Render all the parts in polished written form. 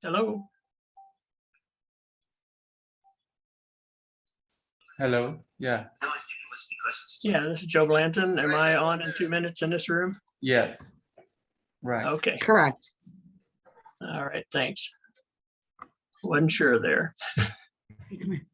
Hello. Hello. Yeah. Yeah, this is Joe Blanton. Am I on in 2 minutes in this room? Yes. Right. Okay. Correct. All right. Thanks. Wasn't sure there. Hey, come here.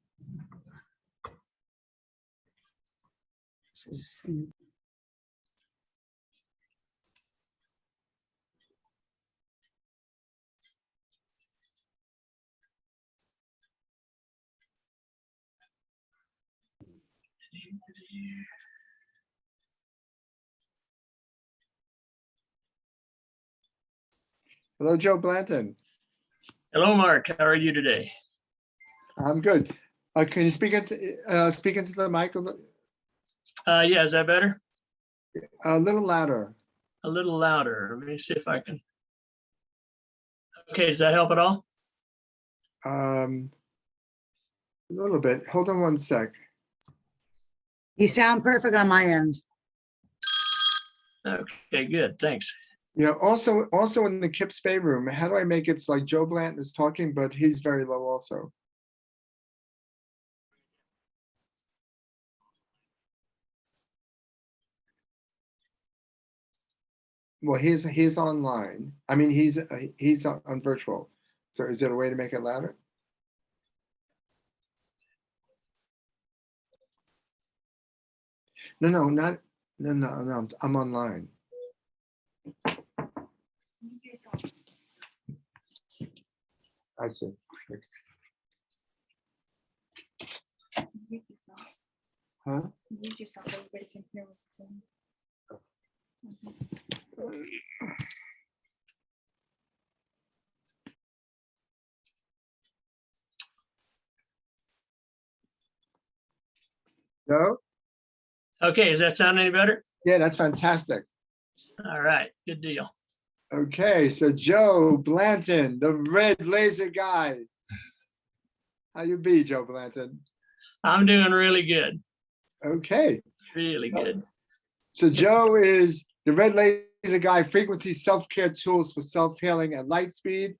Hello, Joe Blanton. Hello, Mark. How are you today? I'm good. Can you speak into the mic Yeah, is that better? a little louder? A little louder. Let me see if I can. Okay, does that help at all? A little bit. Hold on one sec. You sound perfect on my end. Okay, good. Thanks. Yeah. Also in the Kip Spay room, how do I make it so like Joe Blanton is talking, but he's very low also? Well, he's online. I mean, he's on virtual. So is there a way to make it louder? No, I'm online. I see. Huh? Mute yourself, everybody can hear what's saying. No? Okay, does that sound any better? Yeah, that's fantastic. All right, good deal. Okay, so Joe Blanton, the red laser guy. How you be, Joe Blanton? I'm doing really good. Okay, Really good. so Joe is the red laser guy, frequency self-care tools for self-healing at LightSpeed.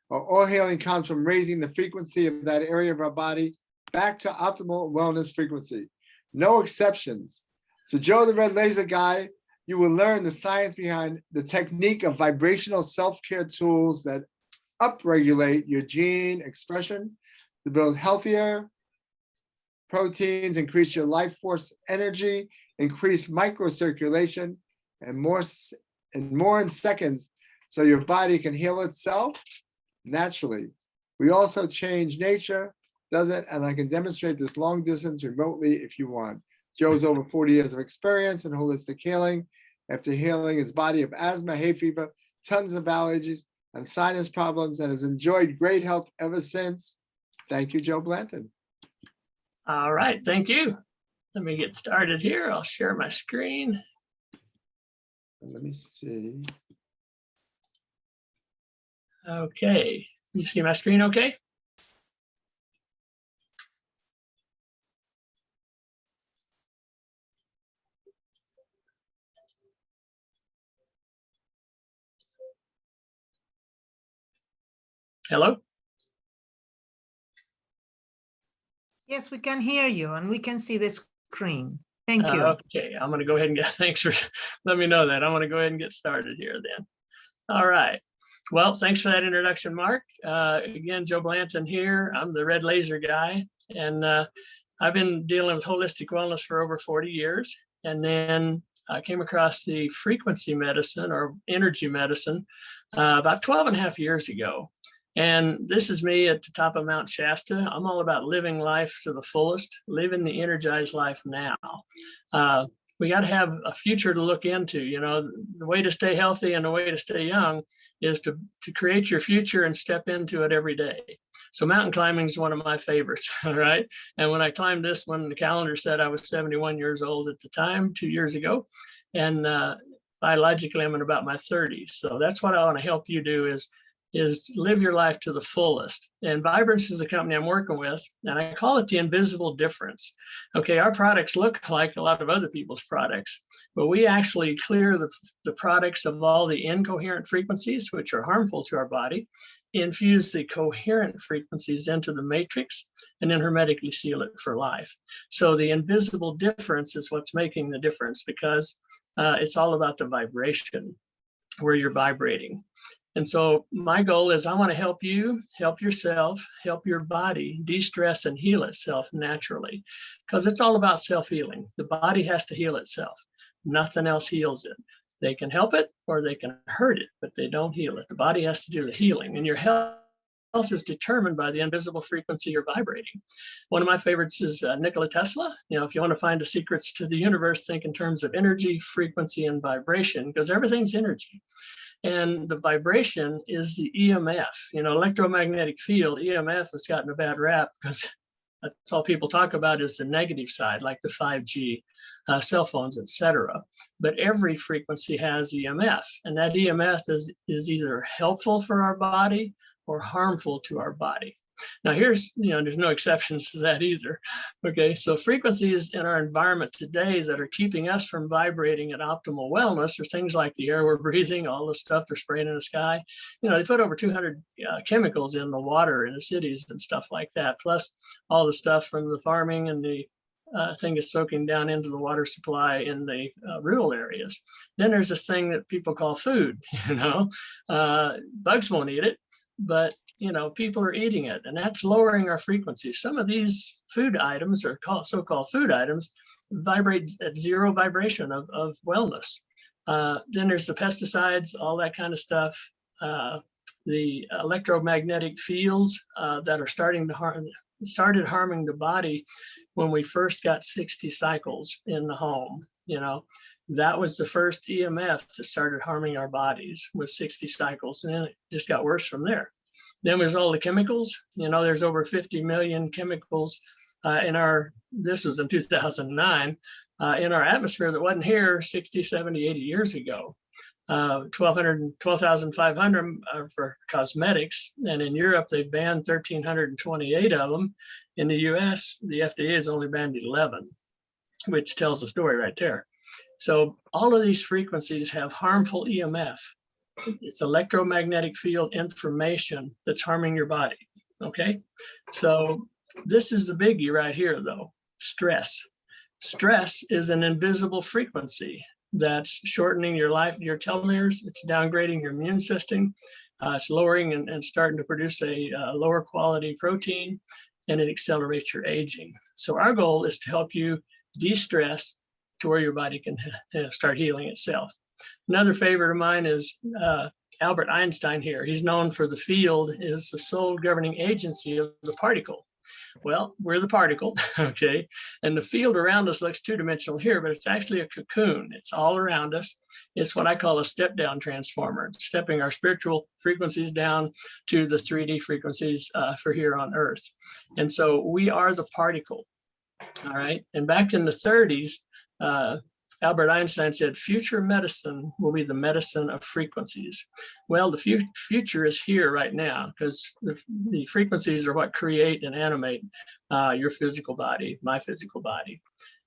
All healing comes from raising the frequency of that area of our body back to optimal wellness frequency. No exceptions. So Joe, the red laser guy, you will learn the science behind the technique of vibrational self-care tools that upregulate your gene expression to build healthier proteins, increase your life force energy, increase microcirculation, and more in seconds so your body can heal itself naturally. We also change nature, does it? And I can demonstrate this long distance remotely if you want. Joe's over 40 years of experience in holistic healing. After healing his body of asthma, hay fever, tons of allergies, and sinus problems, and has enjoyed great health ever since. Thank you, Joe Blanton. All right, thank you. Let me get started here. I'll share my screen. Let me see. Okay, you see my screen okay? Hello? Yes, we can hear you and we can see the screen. Thank you. Okay, I'm gonna go ahead and get, thanks for letting me know that. I'm gonna go ahead and get started here then. All right. Well, thanks for that introduction, Mark. Again, Joe Blanton here. I'm the red laser guy, and I've been dealing with holistic wellness for over 40 years. And then I came across the frequency medicine or energy medicine about 12 and a half years ago. And this is me at the top of Mount Shasta. I'm all about living life to the fullest, living the energized life now. We got to have a future to look into. You know, the way to stay healthy and the way to stay young is to create your future and step into it every day. So mountain climbing is one of my favorites, all right? And when I climbed this one, the calendar said I was 71 years old at the time, 2 years ago. And biologically, I'm in about my 30s. So that's what I want to help you do is is live your life to the fullest. And Vibrance is the company I'm working with, and I call it the invisible difference. Okay, our products look like a lot of other people's products, but we actually clear the products of all the incoherent frequencies, which are harmful to our body, infuse the coherent frequencies into the matrix, and then hermetically seal it for life. So the invisible difference is what's making the difference, because it's all about the vibration, where you're vibrating. And so my goal is I want to help you, help yourself, help your body de-stress and heal itself naturally, because it's all about self-healing. The body has to heal itself. Nothing else heals it. They can help it or they can hurt it, but they don't heal it. The body has to do the healing, and your health is determined by the invisible frequency you're vibrating. One of my favorites is Nikola Tesla. You know, if you want to find the secrets to the universe, think in terms of energy, frequency, and vibration, because everything's energy. And the vibration is the EMF, you know, electromagnetic field. EMF has gotten a bad rap because that's all people talk about is the negative side, like the 5G, cell phones, etc. But every frequency has EMF, and that EMF is either helpful for our body or harmful to our body. Now here's, you know, there's no exceptions to that either. Okay, so frequencies in our environment today that are keeping us from vibrating at optimal wellness are things like the air we're breathing, all the stuff they're spraying in the sky. You know, they put over 200 chemicals in the water in the cities and stuff like that, plus all the stuff from the farming and the thing is soaking down into the water supply in the rural areas. Then there's this thing that people call food, you know, bugs won't eat it, but you know, people are eating it, and that's lowering our frequency. Some of these food items, or so-called food items, vibrate at zero vibration of wellness. Then there's the pesticides, all that kind of stuff. The electromagnetic fields that are started harming the body when we first got 60 cycles in the home. You know, that was the first EMF that started harming our bodies with 60 cycles, and then it just got worse from there. Then there's all the chemicals. You know, there's over 50 million chemicals this was in 2009, in our atmosphere that wasn't here 60, 70, 80 years ago. 12,500 for cosmetics. And in Europe, they've banned 1,328 of them. In the US, the FDA has only banned 11, which tells the story right there. So all of these frequencies have harmful EMF. It's electromagnetic field information that's harming your body, okay? So this is the biggie right here though, stress. Stress is an invisible frequency that's shortening your life, your telomeres, it's downgrading your immune system, it's lowering and starting to produce a lower quality protein, and it accelerates your aging. So our goal is to help you de-stress to where your body can start healing itself. Another favorite of mine is Albert Einstein here. He's known for the field is the sole governing agency of the particle. Well, we're the particle, okay? And the field around us looks two-dimensional here, but it's actually a cocoon. It's all around us. It's what I call a step-down transformer. It's stepping our spiritual frequencies down to the 3D frequencies for here on Earth. And so we are the particle, all right? And back in the 30s, Albert Einstein said, future medicine will be the medicine of frequencies. Well, the future is here right now, because the frequencies are what create and animate your physical body, my physical body.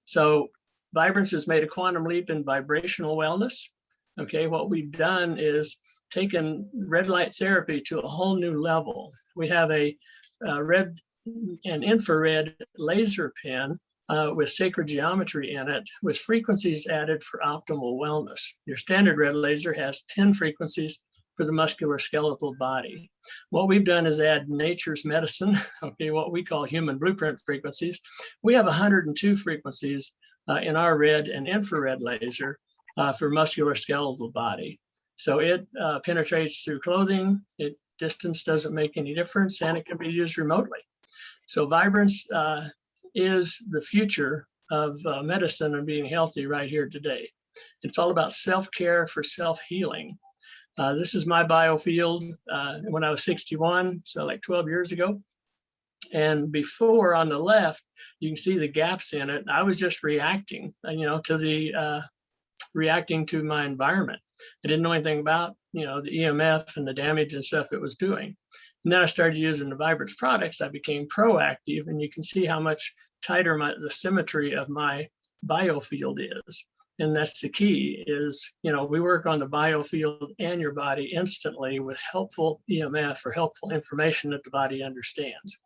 So Vibrance has made a quantum leap in vibrational wellness. Okay, what we've done is taken red light therapy to a whole new level. We have a red and infrared laser pen with sacred geometry in it, with frequencies added for optimal wellness. Your standard red laser has 10 frequencies for the musculoskeletal body. What we've done is add nature's medicine, okay, what we call human blueprint frequencies. We have 102 frequencies in our red and infrared laser for musculoskeletal body. So it penetrates through clothing, distance doesn't make any difference, and it can be used remotely. So Vibrance is the future of medicine and being healthy right here today. It's all about self-care for self-healing. This is my biofield when I was 61, so like 12 years ago. And before on the left, you can see the gaps in it. I was just reacting, to the reacting to my environment. I didn't know anything about the EMF and the damage and stuff it was doing. And then I started using the Vibrance products. I became proactive, and you can see how much tighter the symmetry of my biofield is. And that's the key is, we work on the biofield and your body instantly with helpful EMF or helpful information that the body understands.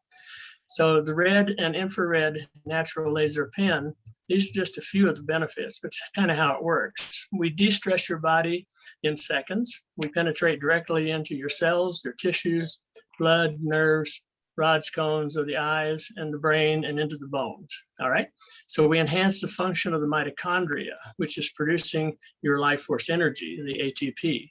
So the red and infrared natural laser pen, these are just a few of the benefits, but it's kind of how it works. We de-stress your body in seconds. We penetrate directly into your cells, your tissues, blood, nerves, rods, cones of the eyes and the brain, and into the bones. All right. So we enhance the function of the mitochondria, which is producing your life force energy, the ATP.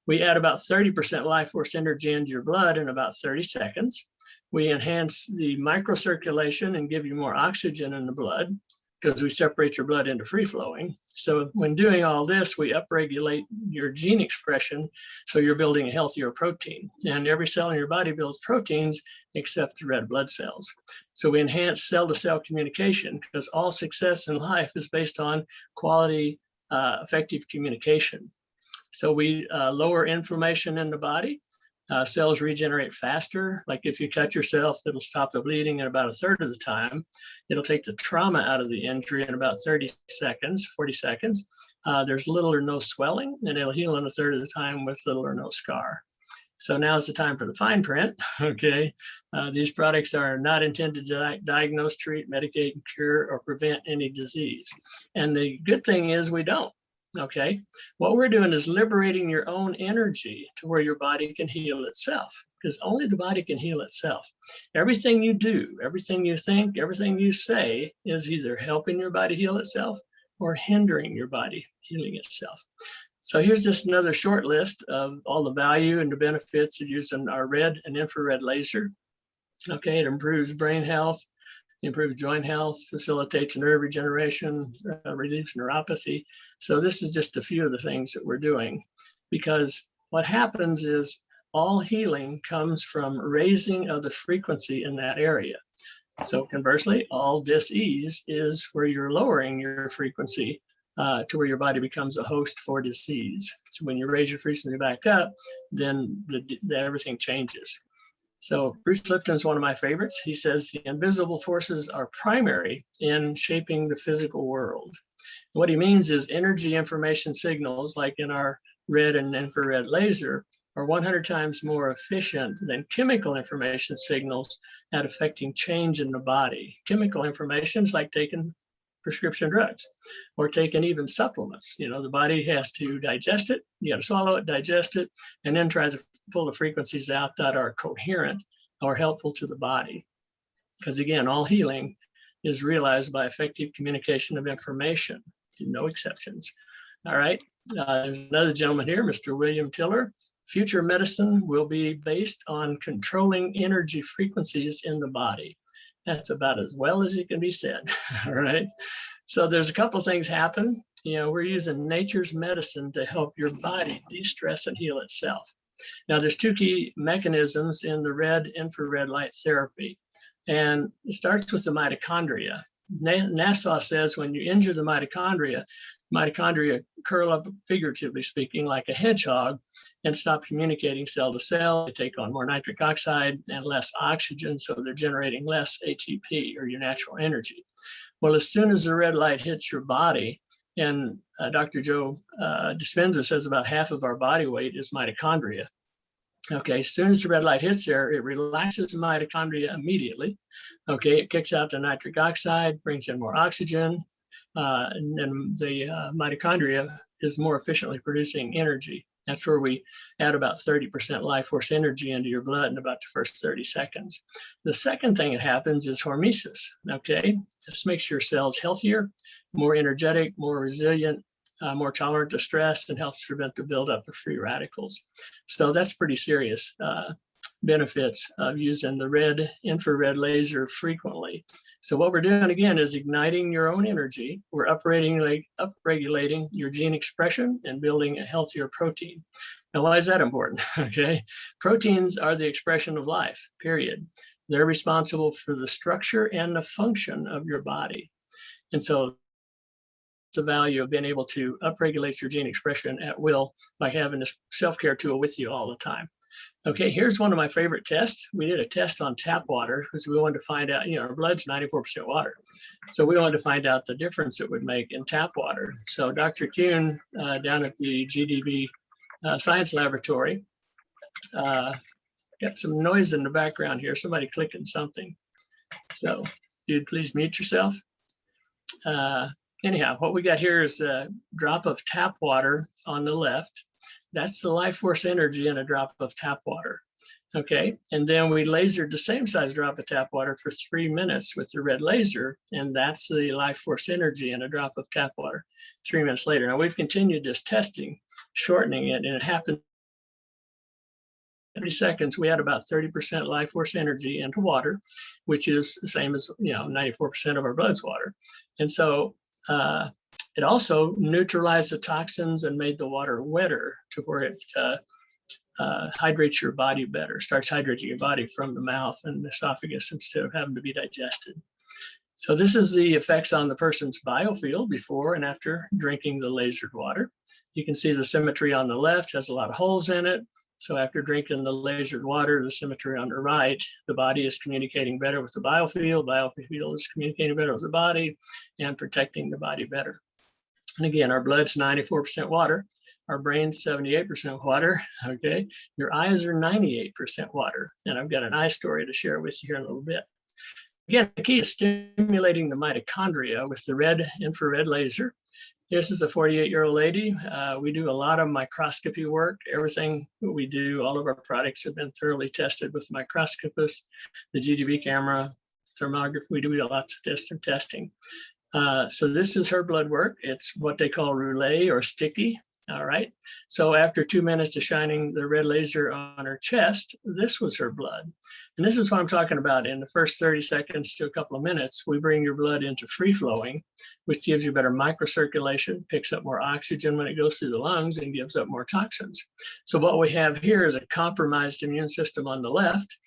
We add about 30% life force energy into your blood in about 30 seconds. We enhance the microcirculation and give you more oxygen in the blood because we separate your blood into free flowing. So when doing all this, we upregulate your gene expression. So you're building a healthier protein, and every cell in your body builds proteins except the red blood cells. So we enhance cell to cell communication because all success in life is based on quality, effective communication. So we lower inflammation in the body. Cells regenerate faster. Like if you cut yourself, it'll stop the bleeding in about a third of the time. It'll take the trauma out of the injury in about 30 seconds, 40 seconds. There's little or no swelling, and it'll heal in a third of the time with little or no scar. So now's the time for the fine print, okay? These products are not intended to diagnose, treat, medicate, cure, or prevent any disease. And the good thing is we don't. Okay, what we're doing is liberating your own energy to where your body can heal itself, because only the body can heal itself. Everything you do, everything you think, everything you say is either helping your body heal itself or hindering your body healing itself. So here's just another short list of all the value and the benefits of using our red and infrared laser. Okay, it improves brain health, improves joint health, facilitates nerve regeneration, relieves neuropathy. So this is just a few of the things that we're doing, because what happens is all healing comes from raising of the frequency in that area. So conversely, all dis-ease is where you're lowering your frequency to where your body becomes a host for disease. So when you raise your frequency back up, then everything changes. So Bruce Lipton's one of my favorites. He says the invisible forces are primary in shaping the physical world. What he means is energy information signals, like in our red and infrared laser, are 100 times more efficient than chemical information signals at affecting change in the body. Chemical information is like taking prescription drugs or taking even supplements. The body has to digest it. You got to swallow it, digest it, and then try to pull the frequencies out that are coherent or helpful to the body. Because again, all healing is realized by effective communication of information, no exceptions. All right, there's another gentleman here, Mr. William Tiller. Future medicine will be based on controlling energy frequencies in the body. That's about as well as it can be said, all right? So there's a couple of things happen. We're using nature's medicine to help your body de-stress and heal itself. Now, there's two key mechanisms in the red infrared light therapy, and it starts with the mitochondria. NASA says when you injure the mitochondria curl up, figuratively speaking, like a hedgehog and stop communicating cell to cell. They take on more nitric oxide and less oxygen, so they're generating less ATP, or your natural energy. Well, as soon as the red light hits your body, and Dr. Joe Dispenza says about half of our body weight is mitochondria. Okay, as soon as the red light hits there, it relaxes the mitochondria immediately. Okay, it kicks out the nitric oxide, brings in more oxygen, and then the mitochondria is more efficiently producing energy. That's where we add about 30% life force energy into your blood in about the first 30 seconds. The second thing that happens is hormesis, okay? This makes your cells healthier, more energetic, more resilient, more tolerant to stress, and helps prevent the buildup of free radicals. So that's pretty serious benefits of using the red infrared laser frequently. So what we're doing again is igniting your own energy. We're upregulating your gene expression and building a healthier protein. Now, why is that important? Okay, proteins are the expression of life, period. They're responsible for the structure and the function of your body. And so the value of being able to upregulate your gene expression at will by having this self-care tool with you all the time. Okay, here's one of my favorite tests. We did a test on tap water because we wanted to find out, our blood's 94% water. So we wanted to find out the difference it would make in tap water. So Dr. Kuhn down at the GDB Science Laboratory, got some noise in the background here, somebody clicking something. So you'd please mute yourself. Anyhow, what we got here is a drop of tap water on the left. That's the life force energy in a drop of tap water. Okay, and then we lasered the same size drop of tap water for 3 minutes with the red laser, and that's the life force energy in a drop of tap water 3 minutes later. Now we've continued this testing, shortening it, and it happened 30 seconds. We had about 30% life force energy into water, which is the same as 94% of our blood's water. And so it also neutralized the toxins and made the water wetter to where it hydrates your body better, starts hydrating your body from the mouth and the esophagus instead of having to be digested. So this is the effects on the person's biofield before and after drinking the lasered water. You can see the symmetry on the left has a lot of holes in it. So after drinking the lasered water, the symmetry on the right, the body is communicating better with the biofield. Biofield is communicating better with the body and protecting the body better. And again, our blood's 94% water. Our brain's 78% water, okay? Your eyes are 98% water. And I've got an eye story to share with you here in a little bit. Again, the key is stimulating the mitochondria with the red infrared laser. This is a 48-year-old lady. We do a lot of microscopy work. Everything we do, all of our products have been thoroughly tested with microscopists, the GDB camera, thermography. We do lots of testing. So this is her blood work. It's what they call roulette or sticky. All right. So after 2 minutes of shining the red laser on her chest, this was her blood. And this is what I'm talking about. In the first 30 seconds to a couple of minutes, we bring your blood into free flowing, which gives you better microcirculation, picks up more oxygen when it goes through the lungs and gives up more toxins. So what we have here is a compromised immune system on the left,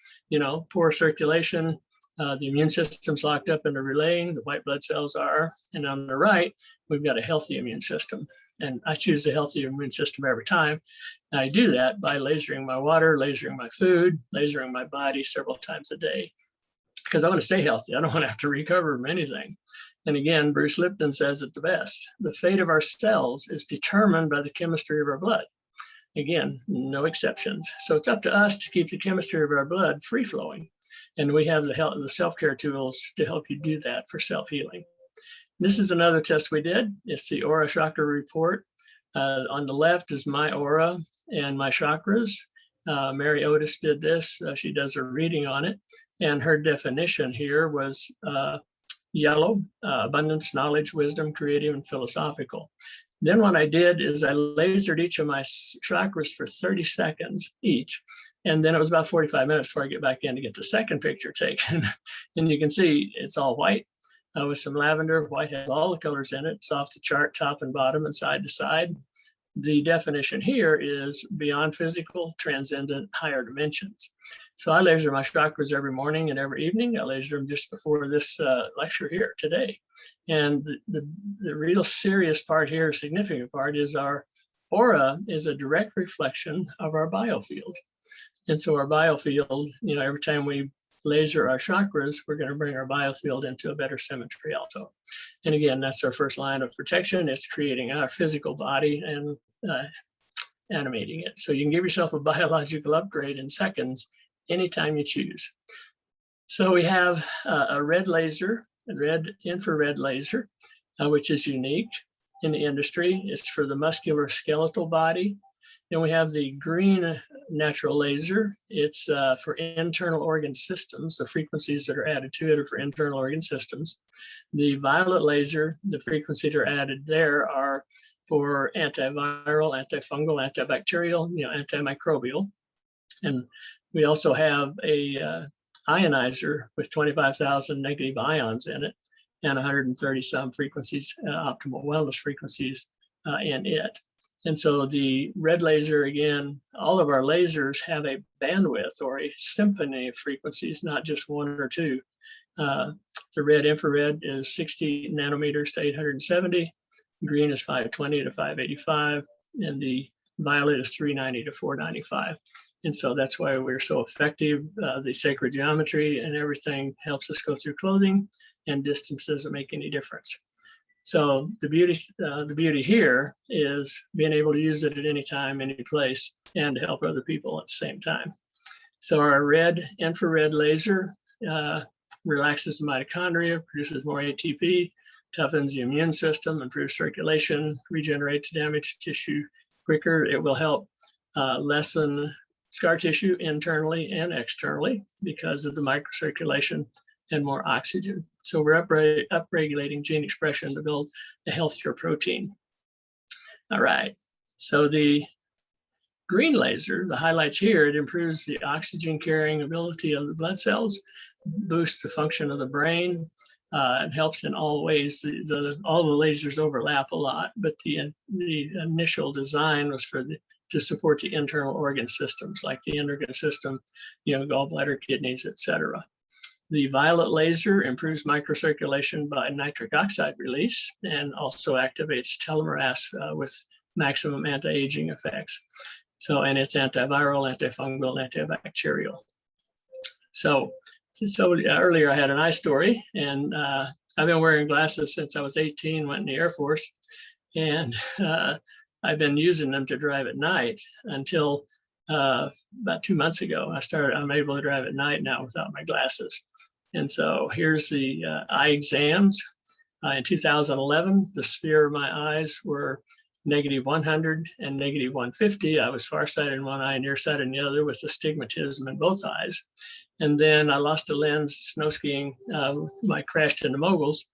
poor circulation. The immune system's locked up in the relaying, the white blood cells are, and on the right, we've got a healthy immune system. And I choose the healthy immune system every time. And I do that by lasering my water, lasering my food, lasering my body several times a day, because I want to stay healthy. I don't want to have to recover from anything. And again, Bruce Lipton says it the best. The fate of our cells is determined by the chemistry of our blood. Again, no exceptions. So it's up to us to keep the chemistry of our blood free flowing. And we have the self-care tools to help you do that for self-healing. This is another test we did. It's the Aura Chakra Report. On the left is my aura and my chakras. Mary Otis did this. She does a reading on it. And her definition here was yellow, abundance, knowledge, wisdom, creative, and philosophical. Then what I did is I lasered each of my chakras for 30 seconds each. And then it was about 45 minutes before I get back in to get the second picture taken. And you can see it's all white with some lavender. White has all the colors in it. It's off the chart, top and bottom and side to side. The definition here is beyond physical, transcendent, higher dimensions. So I laser my chakras every morning and every evening. I laser them just before this lecture here today. And the real serious part here, significant part, is our aura is a direct reflection of our biofield. And so our biofield, every time we laser our chakras, we're going to bring our biofield into a better symmetry also. And again, that's our first line of protection. It's creating our physical body and animating it. So you can give yourself a biological upgrade in seconds anytime you choose. So we have a red laser, a red infrared laser, which is unique in the industry. It's for the muscular skeletal body. Then we have the green natural laser. It's for internal organ systems. The frequencies that are added to it are for internal organ systems. The violet laser, the frequencies that are added there are for antiviral, antifungal, antibacterial, antimicrobial. And we also have a ionizer with 25,000 negative ions in it and 130 some frequencies, optimal wellness frequencies in it. And so the red laser, again, all of our lasers have a bandwidth or a symphony of frequencies, not just one or two. The red infrared is 60 nanometers to 870. green is 520 to 585, and the violet is 390 to 495. And so that's why we're so effective. The sacred geometry and everything helps us go through clothing, and distance doesn't make any difference. So the beauty here is being able to use it at any time, any place, and to help other people at the same time. So our red infrared laser relaxes the mitochondria, produces more ATP, toughens the immune system, improves circulation, regenerates damaged tissue quicker. It will help lessen scar tissue internally and externally because of the microcirculation and more oxygen. So we're upregulating gene expression to build a healthier protein. All right, so the green laser, the highlights here, it improves the oxygen carrying ability of the blood cells, boosts the function of the brain, and helps in all ways. All the lasers overlap a lot, but the initial design was to support the internal organ systems like the endocrine system, gallbladder, kidneys, etc. The violet laser improves microcirculation by nitric oxide release and also activates telomerase with maximum anti-aging effects. So, and it's antiviral, antifungal, antibacterial. So earlier I had an eye story, and I've been wearing glasses since I was 18, went in the Air Force, and I've been using them to drive at night until about 2 months ago. I'm able to drive at night now without my glasses. And so here's the eye exams. In 2011, the sphere of my eyes were -100 and -150. I was farsighted in one eye, nearsighted in the other, with astigmatism in both eyes. And then I lost a lens snow skiing. I crashed into moguls.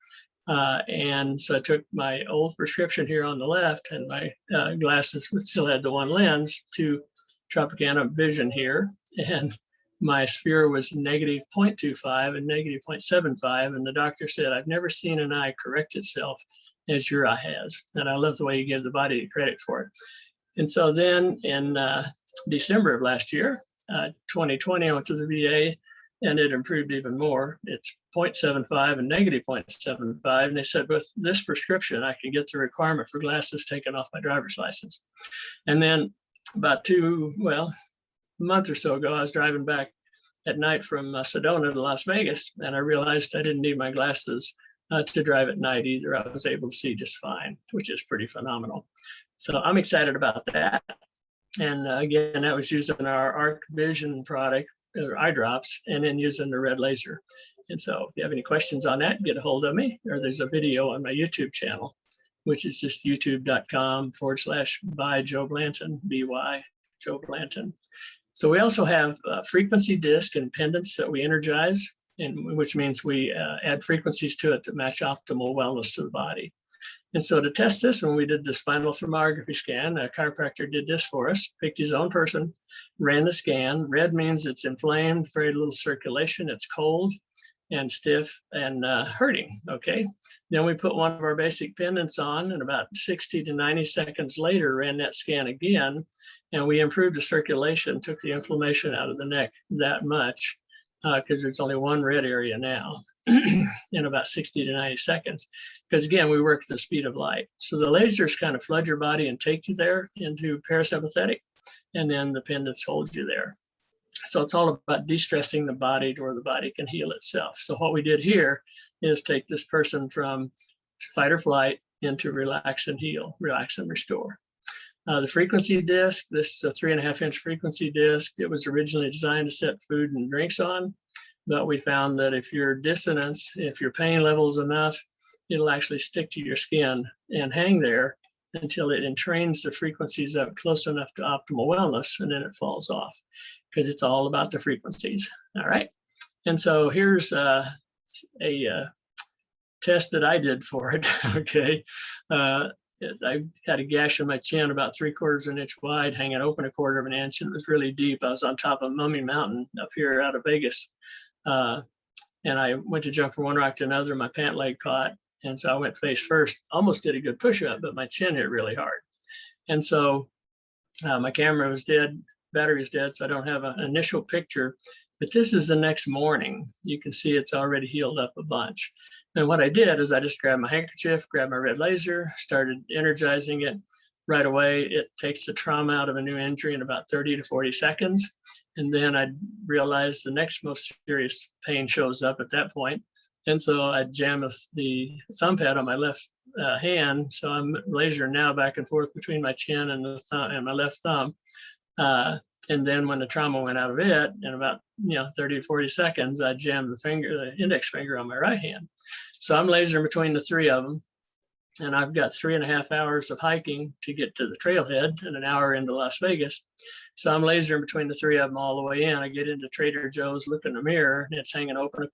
And so I took my old prescription here on the left and my glasses, which still had the one lens, to Tropicana Vision here. And my sphere was -0.25 and -0.75. And the doctor said, I've never seen an eye correct itself as your eye has. And I love the way you give the body the credit for it. And so then in December of last year, 2020, I went to the VA, and it improved even more. It's 0.75 and -0.75. And they said, with this prescription, I can get the requirement for glasses taken off my driver's license. And then about a month or so ago, I was driving back at night from Sedona to Las Vegas, and I realized I didn't need my glasses to drive at night either. I was able to see just fine, which is pretty phenomenal. So I'm excited about that. And again, that was using our Arc Vision product, or eye drops, and then using the red laser. And so if you have any questions on that, get a hold of me, or there's a video on my YouTube channel, which is just youtube.com/by Joe Blanton, BY Joe Blanton. So we also have frequency disc and pendants that we energize, and which means we add frequencies to it that match optimal wellness to the body. And so to test this, when we did the spinal thermography scan, a chiropractor did this for us, picked his own person, ran the scan. Red means it's inflamed, very little circulation, it's cold and stiff and hurting, okay? Then we put one of our basic pendants on, and about 60 to 90 seconds later, ran that scan again, and we improved the circulation, took the inflammation out of the neck that much, because there's only one red area now in about 60 to 90 seconds. Because again, we work at the speed of light. So the lasers kind of flood your body and take you there into parasympathetic, and then the pendants hold you there. So it's all about de-stressing the body to where the body can heal itself. So what we did here is take this person from fight or flight into relax and heal, relax and restore. The frequency disc, this is a 3.5-inch frequency disc. It was originally designed to set food and drinks on, but we found that if your dissonance, if your pain level is enough, it'll actually stick to your skin and hang there until it entrains the frequencies up close enough to optimal wellness, and then it falls off, because it's all about the frequencies. All right. And so here's a test that I did for it. Okay. I had a gash in my chin about 3/4 of an inch wide, hanging open 1/4 of an inch, and it was really deep. I was on top of Mummy Mountain up here out of Vegas. And I went to jump from one rock to another, my pant leg caught. And so I went face first, almost did a good push-up, but my chin hit really hard. And so my camera was dead, battery was dead, so I don't have an initial picture. But this is the next morning. You can see it's already healed up a bunch. And what I did is I just grabbed my handkerchief, grabbed my red laser, started energizing it right away. It takes the trauma out of a new injury in about 30 to 40 seconds. And then I realized the next most serious pain shows up at that point. And so I jam the thumb pad on my left hand. So I'm lasering now back and forth between my chin and the thumb and my left thumb. And then when the trauma went out of it, in about 30 to 40 seconds, I jammed the index finger on my right hand. So I'm lasering between the three of them. And I've got 3.5 hours of hiking to get to the trailhead and an hour into Las Vegas. So I'm lasering between the three of them all the way in. I get into Trader Joe's, look in the mirror, and it's hanging open,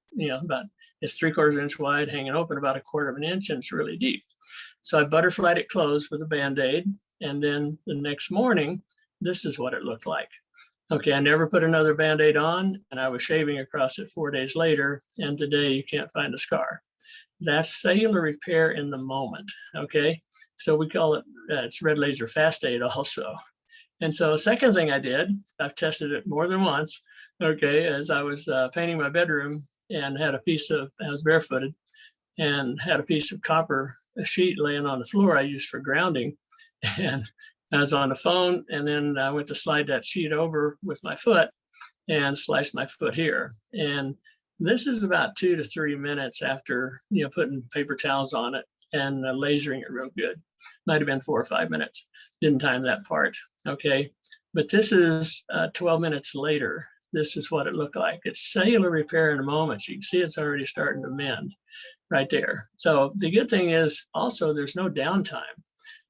it's 3/4 inch wide, hanging open about 1/4 inch, and it's really deep. So I butterflied it closed with a Band-Aid. And then the next morning, this is what it looked like. Okay, I never put another Band-Aid on, and I was shaving across it 4 days later. And today you can't find a scar. That's cellular repair in the moment, okay? So we call it, it's red laser fast aid also. And so second thing I did, I've tested it more than once, okay, as I was painting my bedroom and I was barefooted and had a piece of copper sheet laying on the floor I used for grounding. And I was on the phone, and then I went to slide that sheet over with my foot and sliced my foot here. And this is about 2 to 3 minutes after putting paper towels on it and lasering it real good. Might have been 4 or 5 minutes. Didn't time that part. Okay, but this is 12 minutes later. This is what it looked like. It's cellular repair in a moment. You can see it's already starting to mend right there. So the good thing is also there's no downtime.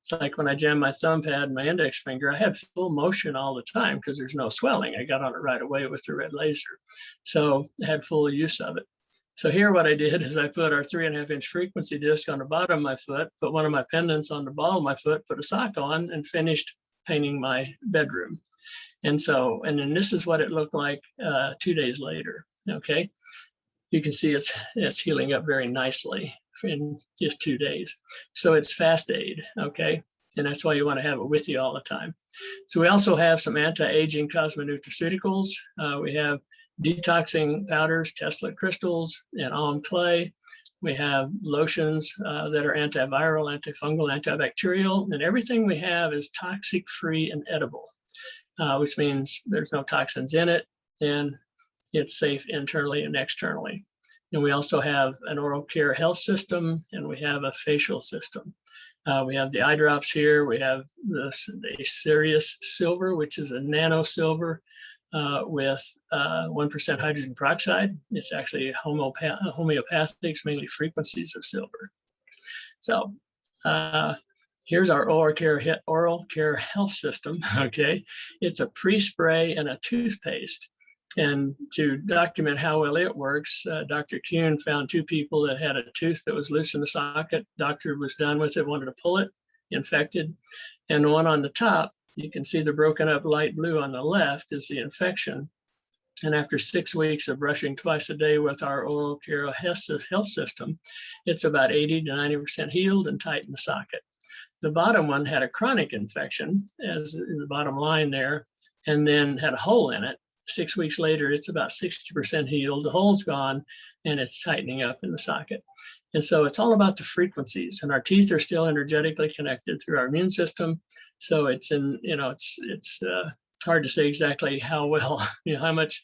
It's like when I jammed my thumb pad and my index finger, I had full motion all the time because there's no swelling. I got on it right away with the red laser. So I had full use of it. So here what I did is I put our 3.5 inch frequency disc on the bottom of my foot, put one of my pendants on the ball of my foot, put a sock on, and finished painting my bedroom. And then this is what it looked like 2 days later, okay? You can see it's healing up very nicely in just 2 days. So it's fast aid, okay? And that's why you want to have it with you all the time. So we also have some anti-aging cosmonutraceuticals. We have detoxing powders, Tesla crystals, and alum clay. We have lotions that are antiviral, antifungal, antibacterial, and everything we have is toxic-free and edible, which means there's no toxins in it, and it's safe internally and externally. And we also have an oral care health system, and we have a facial system. We have the eye drops here. We have the Sirius Silver, which is a nano silver with 1% hydrogen peroxide. It's actually homeopathics, mainly frequencies of silver. So here's our oral care health system, okay? It's a pre-spray and a toothpaste. And to document how well it works, Dr. Kuhn found 2 people that had a tooth that was loose in the socket. Doctor was done with it, wanted to pull it, infected. And the one on the top, you can see the broken up light blue on the left is the infection. And after 6 weeks of brushing twice a day with our oral care health system, it's about 80 to 90% healed and tight in the socket. The bottom one had a chronic infection, as in the bottom line there, and then had a hole in it. 6 weeks later, it's about 60% healed. The hole's gone, and it's tightening up in the socket. And so it's all about the frequencies, and our teeth are still energetically connected through our immune system. So it's it's hard to say exactly how well, how much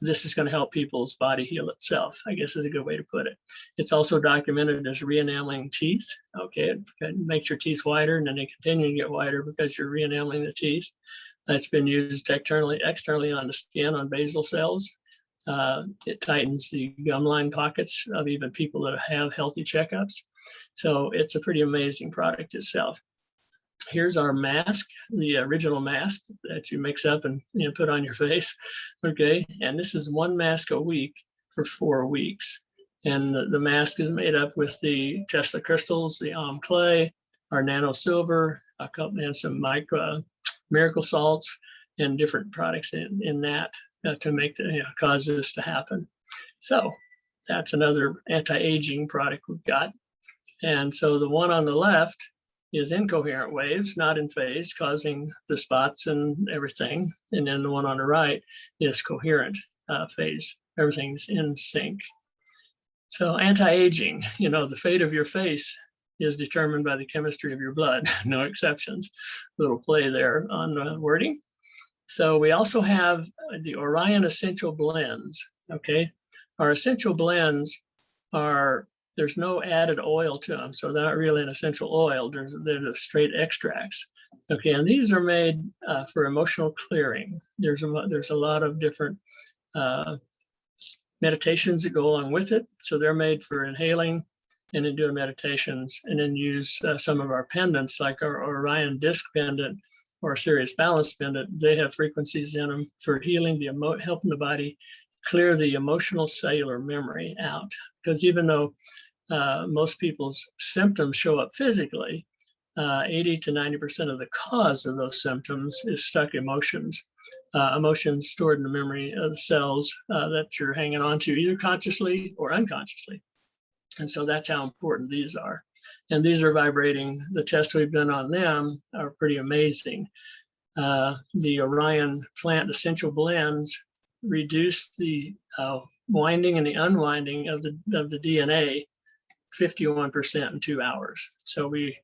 this is going to help people's body heal itself, I guess is a good way to put it. It's also documented as re-enameling teeth. Okay, it makes your teeth whiter, and then they continue to get whiter because you're re-enameling the teeth. It's been used externally on the skin, on basal cells. It tightens the gum line pockets of even people that have healthy checkups. So it's a pretty amazing product itself. Here's our mask, the original mask that you mix up and put on your face. Okay, and this is 1 mask a week for 4 weeks. And the mask is made up with the Tesla crystals, the alum clay, our nano silver, and some miracle salts and different products in that to make cause this to happen. So that's another anti-aging product we've got. And so the one on the left is incoherent waves, not in phase, causing the spots and everything. And then the one on the right is coherent phase. Everything's in sync. So anti-aging, the fate of your face is determined by the chemistry of your blood, no exceptions. Little play there on wording. So we also have the Orion Essential Blends, okay? Our essential blends there's no added oil to them, so they're not really an essential oil, they're the straight extracts. Okay, and these are made for emotional clearing. There's a lot of different meditations that go along with it. So they're made for inhaling and then doing meditations, and then use some of our pendants like our Orion disc pendant or Sirius balance pendant. They have frequencies in them for healing helping the body clear the emotional cellular memory out. Because even though most people's symptoms show up physically, 80 to 90% of the cause of those symptoms is stuck emotions. Emotions stored in the memory of the cells that you're hanging on to either consciously or unconsciously. And so that's how important these are. And these are vibrating. The tests we've done on them are pretty amazing. The Orion plant essential blends reduce the winding and the unwinding of the DNA 51% in 2 hours. So the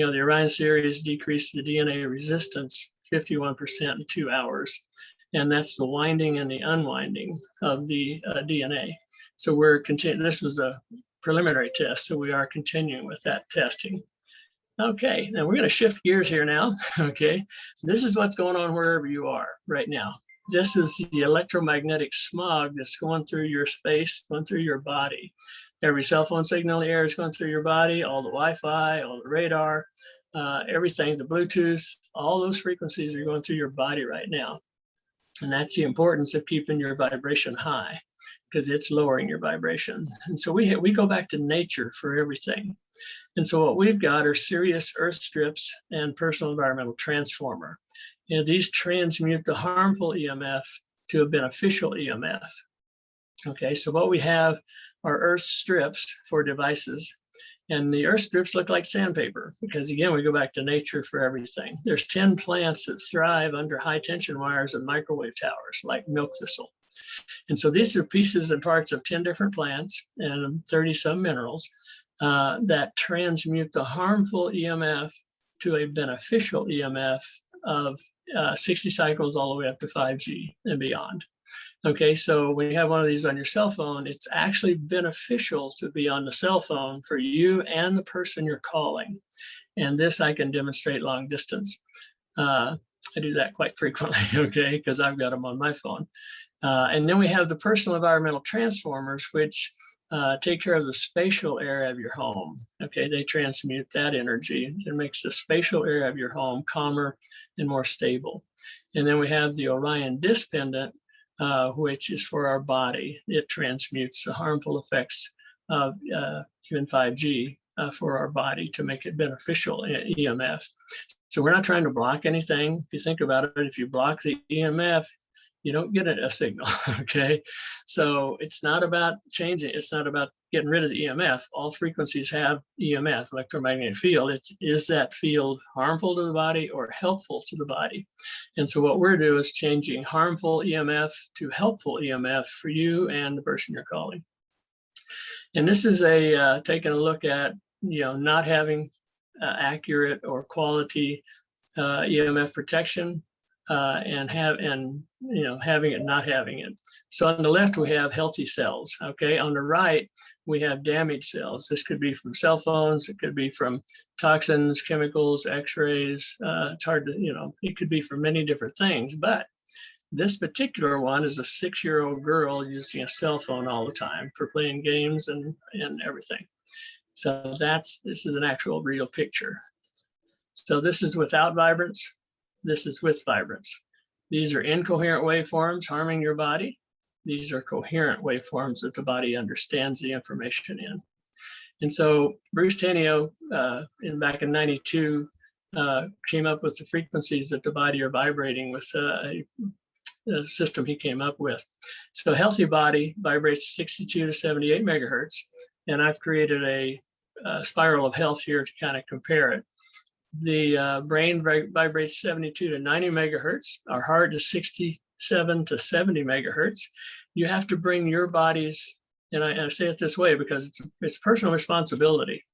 Orion series decreased the DNA resistance 51% in 2 hours. And that's the winding and the unwinding of the DNA. So we're continuing, this was a preliminary test, so we are continuing with that testing. Okay, now we're going to shift gears here now. Okay, this is what's going on wherever you are right now. This is the electromagnetic smog that's going through your space, going through your body. Every cell phone signal in the air is going through your body, all the Wi-Fi, all the radar, everything, the Bluetooth, all those frequencies are going through your body right now. And that's the importance of keeping your vibration high, because it's lowering your vibration. And so we go back to nature for everything. And so what we've got are Sirius earth strips and personal environmental transformer. These transmute the harmful EMF to a beneficial EMF. Okay, so what we have are earth strips for devices. And the earth strips look like sandpaper because, again, we go back to nature for everything. There's 10 plants that thrive under high tension wires and microwave towers, like milk thistle. And so these are pieces and parts of 10 different plants and 30 some minerals that transmute the harmful EMF to a beneficial EMF of 60 cycles all the way up to 5G and beyond. Okay, so when you have one of these on your cell phone, it's actually beneficial to be on the cell phone for you and the person you're calling. And this I can demonstrate long distance. I do that quite frequently, okay, because I've got them on my phone. And then we have the personal environmental transformers, which take care of the spatial area of your home. Okay, they transmute that energy. It makes the spatial area of your home calmer and more stable. And then we have the Orion disc pendant, which is for our body. It transmutes the harmful effects of even 5G for our body to make it beneficial EMF. So we're not trying to block anything. If you think about it, if you block the EMF, you don't get a signal, okay? So it's not about changing, it's not about getting rid of the EMF. All frequencies have EMF, electromagnetic field. Is that field harmful to the body or helpful to the body? And so what we're doing is changing harmful EMF to helpful EMF for you and the person you're calling. And this is taking a look at, not having accurate or quality EMF protection. And having it, not having it. So on the left, we have healthy cells, okay? On the right, we have damaged cells. This could be from cell phones, it could be from toxins, chemicals, x-rays. It's hard to, it could be from many different things, but this particular one is a 6-year-old girl using a cell phone all the time for playing games and everything. So this is an actual real picture. So this is without vibrance. This is with vibrance. These are incoherent waveforms harming your body. These are coherent waveforms that the body understands the information in. And so Bruce Tenio, back in '92, came up with the frequencies that the body are vibrating with a system he came up with. So a healthy body vibrates 62 to 78 megahertz. And I've created a spiral of health here to kind of compare it. The brain vibrates 72 to 90 megahertz. Our heart is 67 to 70 megahertz. You have to bring your body's And I say it this way because it's personal responsibility.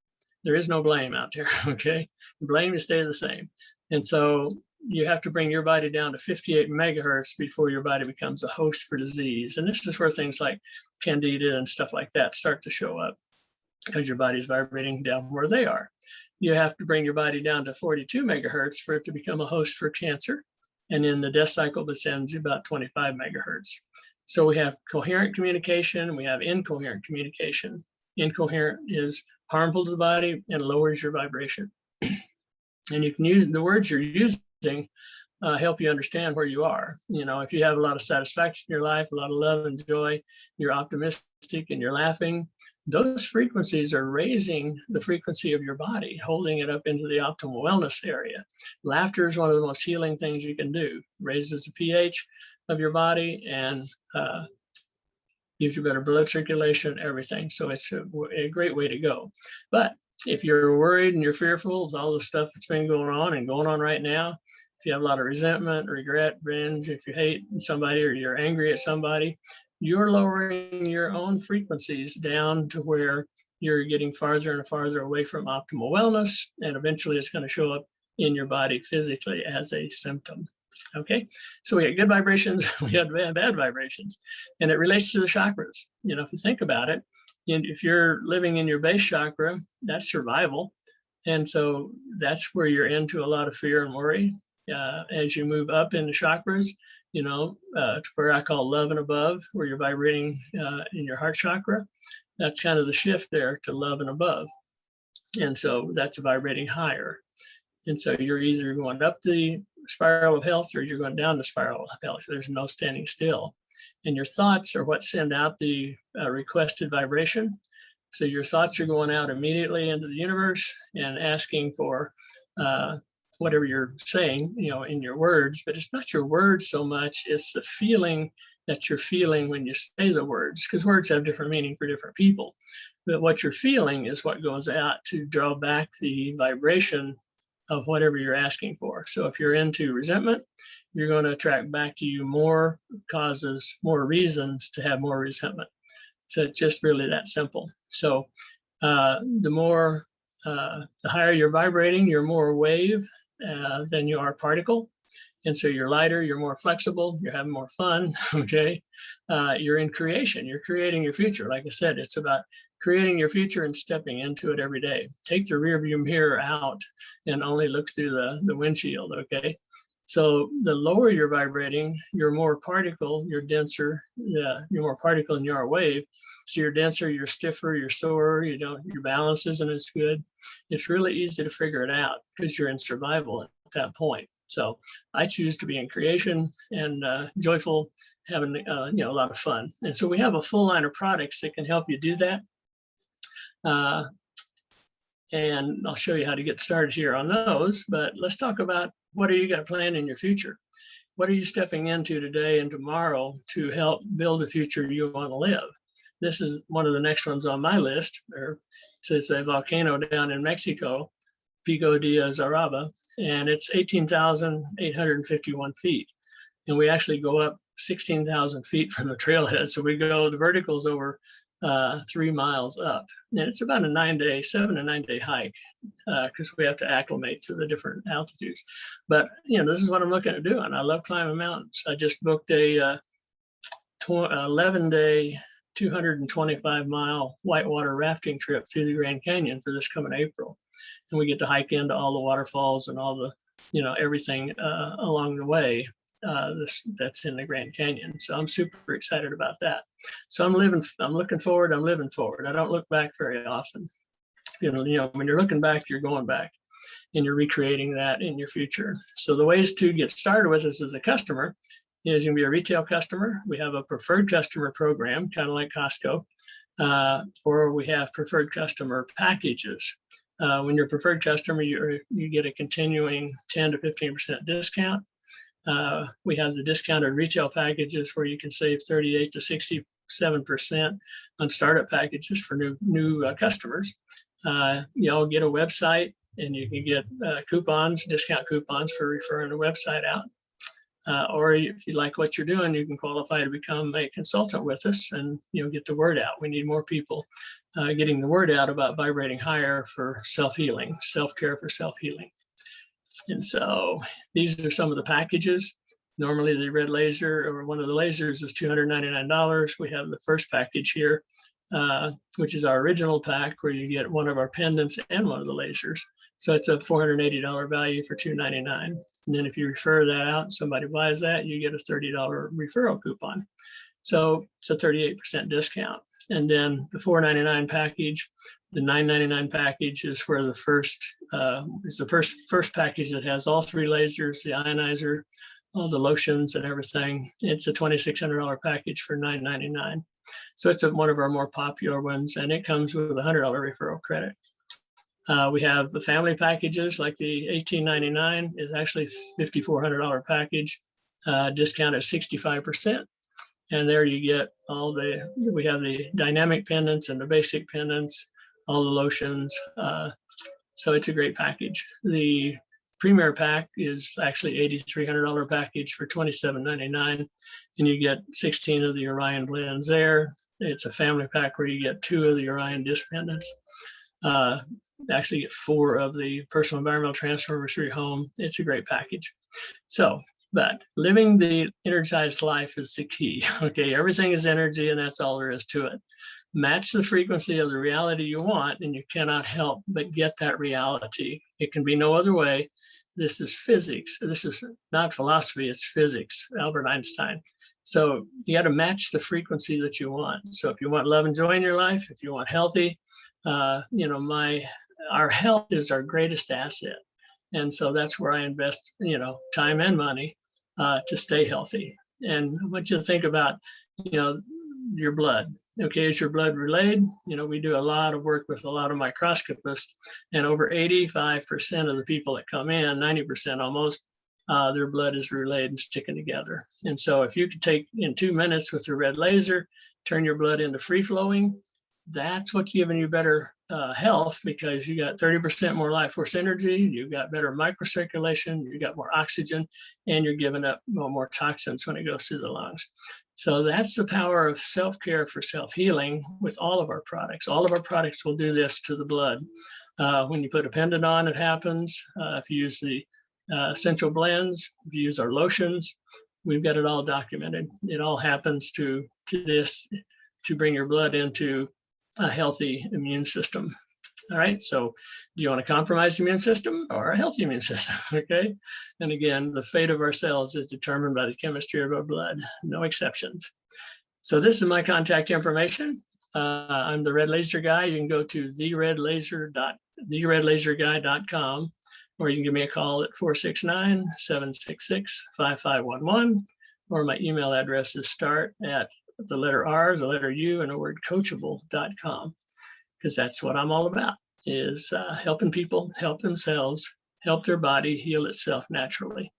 There is no blame out there, okay? Blame, you stay the same. And so you have to bring your body down to 58 megahertz before your body becomes a host for disease. And this is where things like candida and stuff like that start to show up, because your body's vibrating down where they are. You have to bring your body down to 42 megahertz for it to become a host for cancer. And in the death cycle, this ends about 25 megahertz. So we have coherent communication, we have incoherent communication. Incoherent is harmful to the body and lowers your vibration. And you can use the words you're using, help you understand where you are. You know, if you have a lot of satisfaction in your life, a lot of love and joy, you're optimistic and you're laughing, those frequencies are raising the frequency of your body, holding it up into the optimal wellness area. Laughter is one of the most healing things you can do. Raises the pH of your body and gives you better blood circulation, everything. So it's a great way to go. But if you're worried and you're fearful of all the stuff that's been going on right now, if you have a lot of resentment, regret, revenge, if you hate somebody or you're angry at somebody, you're lowering your own frequencies down to where you're getting farther and farther away from optimal wellness. And eventually it's going to show up in your body physically as a symptom. Okay, so we had good vibrations, we had bad vibrations, and it relates to the chakras. You know, if you think about it, and if you're living in your base chakra, that's survival. And so that's where you're into a lot of fear and worry. As you move up in the chakras, you know, to where I call love and above, where you're vibrating in your heart chakra, that's kind of the shift there to love and above. And so that's vibrating higher. And so you're either going up the spiral of health or you're going down the spiral of health. There's no standing still. And your thoughts are what send out the requested vibration. So your thoughts are going out immediately into the universe and asking for whatever you're saying, you know, in your words, but it's not your words so much, it's the feeling that you're feeling when you say the words, because words have different meaning for different people. But what you're feeling is what goes out to draw back the vibration of whatever you're asking for. So if you're into resentment, you're going to attract back to you more causes, more reasons to have more resentment. So it's just really that simple. So the higher you're vibrating, you're more wave than you are particle. And so you're lighter, you're more flexible, you're having more fun, okay? You're in creation, you're creating your future. Like I said, it's about creating your future and stepping into it every day. Take the rear view mirror out and only look through the windshield, okay? So the lower you're vibrating, you're more particle, you're denser, you're more particle than you are wave. So you're denser, you're stiffer, you're sore, your balance isn't as good. It's really easy to figure it out because you're in survival at that point. So I choose to be in creation and joyful, having a lot of fun. And so we have a full line of products that can help you do that. And I'll show you how to get started here on those, but let's talk about what are you got planned in your future? What are you stepping into today and tomorrow to help build the future you want to live? This is one of the next ones on my list. It's a volcano down in Mexico, Pico de Zaraba, and it's 18,851 feet. And we actually go up 16,000 feet from the trailhead. So we go, the vertical's over 3 miles up. And it's about a 7 to 9 day hike because we have to acclimate to the different altitudes. But, this is what I'm looking at doing. I love climbing mountains. I just booked a 11-day, 225-mile whitewater rafting trip through the Grand Canyon for this coming April. And we get to hike into all the waterfalls and all the, everything along the way. That's in the Grand Canyon. So I'm super excited about that. So I'm looking forward, I'm living forward. I don't look back very often. When you're looking back, you're going back and you're recreating that in your future. So the ways to get started with us as a customer is you can be a retail customer. We have a preferred customer program, kind of like Costco, or we have preferred customer packages. When you're a preferred customer, you get a continuing 10 to 15% discount. We have the discounted retail packages where you can save 38 to 67% on startup packages for new customers. You'll get a website and you can get discount coupons for referring the website out. Or if you like what you're doing, you can qualify to become a consultant with us and get the word out. We need more people getting the word out about vibrating higher for self-healing, self-care for self-healing. And so these are some of the packages. Normally the red laser or one of the lasers is $299. We have the first package here, which is our original pack where you get one of our pendants and one of the lasers. So it's a $480 value for $299. And then if you refer that out, somebody buys that, you get a $30 referral coupon. So it's a 38% discount. And then the $499 package, the $999 package is for the first, is the first package that has all three lasers, the ionizer, all the lotions and everything. It's a $2,600 package for $999. So it's one of our more popular ones, and it comes with a $100 referral credit. We have the family packages, like the $1899 is actually $5,400 package, discount at 65%. And there you get we have the dynamic pendants and the basic pendants, all the lotions. So it's a great package. The Premier pack is actually $8,300 package for $2,799, and you get 16 of the Orion blends there. It's a family pack where you get 2 of the Orion disc pendants. Actually get 4 of the personal environmental transformers for your home. It's a great package. So, but living the energized life is the key. Okay, everything is energy, and that's all there is to it. Match the frequency of the reality you want, and you cannot help but get that reality. It can be no other way. This is physics. This is not philosophy, it's physics, Albert Einstein. So you got to match the frequency that you want. So if you want love and joy in your life, if you want healthy, our health is our greatest asset. And so that's where I invest, time and money to stay healthy. And I want you to think about, your blood. Okay, is your blood relayed? We do a lot of work with a lot of microscopists, and over 85% of the people that come in, 90% almost, their blood is relayed and sticking together. And so if you could take in 2 minutes with the red laser, turn your blood into free flowing, that's what's giving you better health, because you got 30% more life force energy, you got better microcirculation, you got more oxygen, and you're giving up more toxins when it goes through the lungs. So that's the power of self-care for self-healing with all of our products. All of our products will do this to the blood. When you put a pendant on, it happens. If you use the essential blends, if you use our lotions, we've got it all documented. It all happens to this to bring your blood into a healthy immune system. All right, so do you want a compromised immune system or a healthy immune system? Okay, and again, the fate of our cells is determined by the chemistry of our blood, no exceptions. So this is my contact information. I'm the Red Laser Guy. You can go to theredlaserguy.com, or you can give me a call at 469-766-5511, or my email address is start at the letter R, the letter U, and the word coachable.com, because that's what I'm all about, is helping people help themselves, help their body heal itself naturally.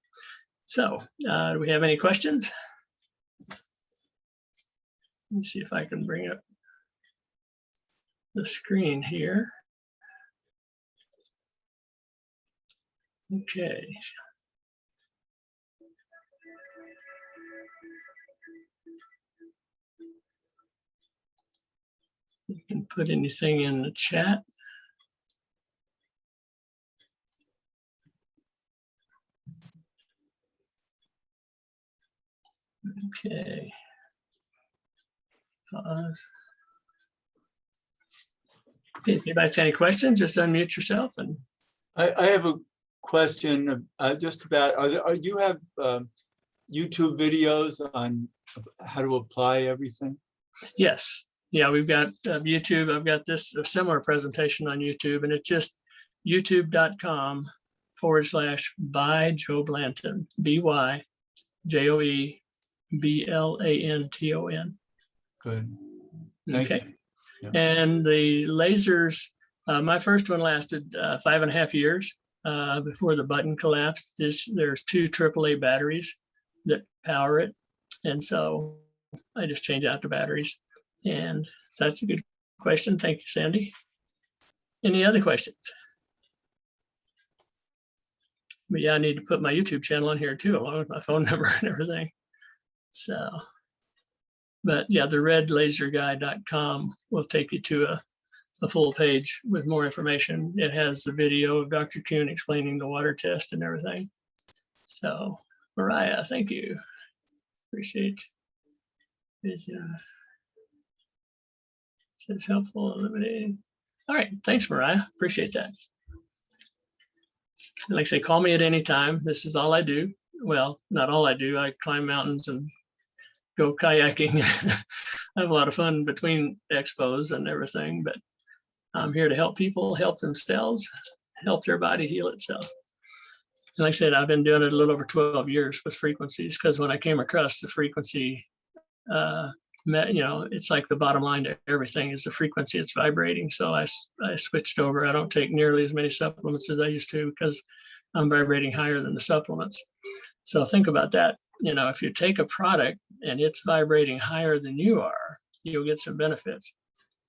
So do we have any questions? Let me see if I can bring up the screen here. Okay. You can put anything in the chat. Okay. Pause. Okay, if anybody's got any questions, just unmute yourself. And I have a question just about, you have YouTube videos on how to apply everything? yes, yeah, we've got YouTube. I've got a similar presentation on YouTube, and it's just youtube.com/by Joe Blanton, BYJOEBLANTON. Good. Thank Okay. you. Yeah. And the lasers, my first one lasted 5.5 years before the button collapsed. There's 2 AAA batteries that power it. And so I just change out the batteries. And so that's a good question. Thank you, Sandy. Any other questions? But yeah, I need to put my YouTube channel on here too, along with my phone number and everything. So, but yeah, the redlaserguy.com will take you to a full page with more information. It has the video of Dr. Kuhn explaining the water test and everything. So, Mariah, thank you. Appreciate it. It's helpful, eliminating. All right, thanks, Mariah. Appreciate that. Like I say, call me at any time. This is all I do. Well, not all I do. I climb mountains and go kayaking. I have a lot of fun between expos and everything, but I'm here to help people help themselves, help their body heal itself. And like I said, I've been doing it a little over 12 years with frequencies, because when I came across the frequency, it's like the bottom line to everything is the frequency it's vibrating. So I switched over. I don't take nearly as many supplements as I used to, because I'm vibrating higher than the supplements. So think about that. If you take a product and it's vibrating higher than you are, you'll get some benefits.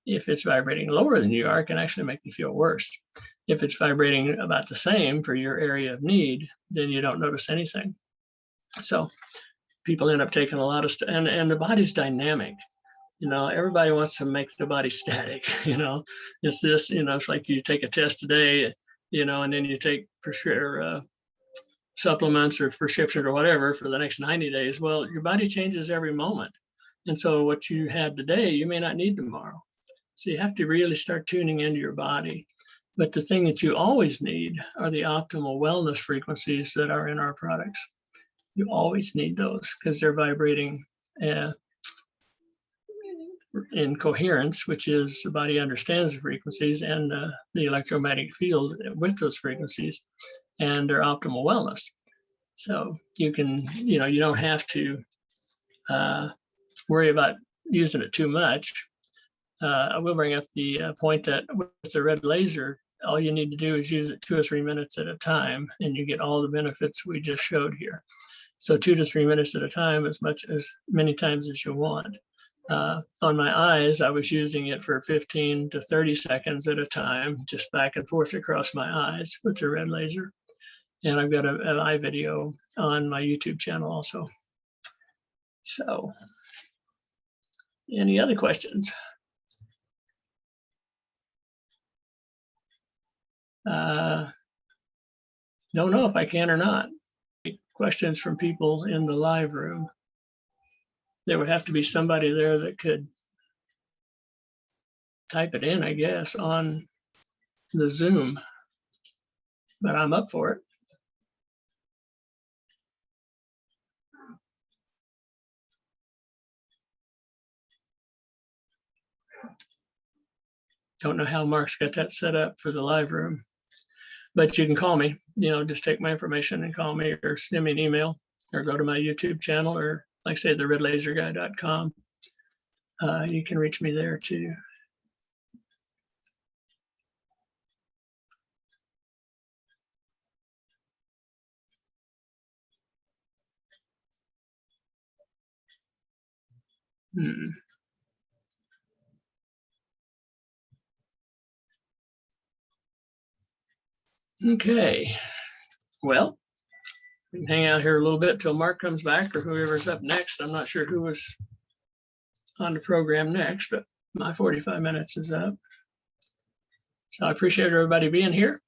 If it's vibrating lower than you are, it can actually make you feel worse. If it's vibrating about the same for your area of need, then you don't notice anything. So people end up taking a lot of stuff, and the body's dynamic. Everybody wants to make the body static. It's this, it's like you take a test today, and then you take for sure supplements or prescription or whatever for the next 90 days. Well, your body changes every moment. And so what you had today, you may not need tomorrow. So you have to really start tuning into your body. But the thing that you always need are the optimal wellness frequencies that are in our products. You always need those, because they're vibrating in coherence, which is the body understands the frequencies and the electromagnetic field with those frequencies and their optimal wellness. So you can, you don't have to worry about using it too much. I will bring up the point that with the red laser, all you need to do is use it 2 or 3 minutes at a time, and you get all the benefits we just showed here. So 2 to 3 minutes at a time, as many times as you want. On my eyes, I was using it for 15 to 30 seconds at a time, just back and forth across my eyes with the red laser. And I've got an eye video on my YouTube channel also. So, any other questions? Don't know if I can or not. Questions from people in the live room. There would have to be somebody there that could type it in, I guess, on the Zoom, but I'm up for it. Don't know how Mark's got that set up for the live room, but you can call me, just take my information and call me, or send me an email, or go to my YouTube channel, or like I say, the redlaserguy.com. You can reach me there too. Okay, well, we can hang out here a little bit till Mark comes back, or whoever's up next. I'm not sure who was on the program next, but my 45 minutes is up. So I appreciate everybody being here.